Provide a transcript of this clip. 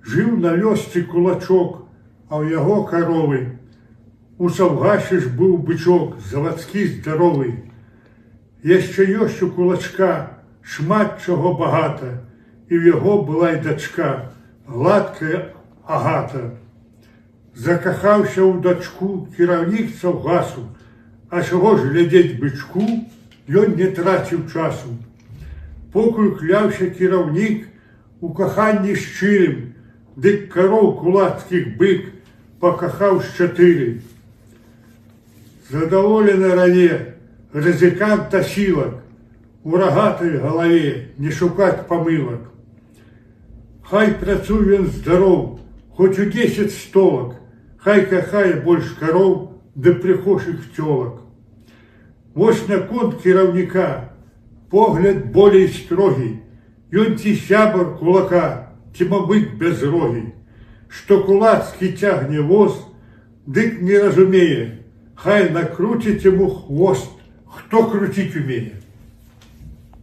Жив на вёсцы кулачок, а ў яго каровы. У саўгасе ж быў бычок, завадскі здаровы. Яшчэ ёсць у кулачка шмат чаго багата, і ў яго была й дачка, гладкая Агата. Закахаўся ў дачку кіраўнік саўгасу, а чаго ж глядзець бычку, ён не траціў часу. Покуль кляўся кіраўнік у каханні шчырым, дык кароў кулацкіх бык пакахаў з 4. Задаволены ранее рызыкант асілак, у рагатай галаве не шукаць памылак. Хай працуе ён здароў, хоць у 10 столак, хай кахае больш кароў ды прыхожых цёлак. Вось наконт кіраўніка погляд болей строгі, ён ці сябар кулака, ці мабыць без рогі. Што кулацкі цягне воз, дык не разумее, хай накруціць яму хвост, хто круціць умее.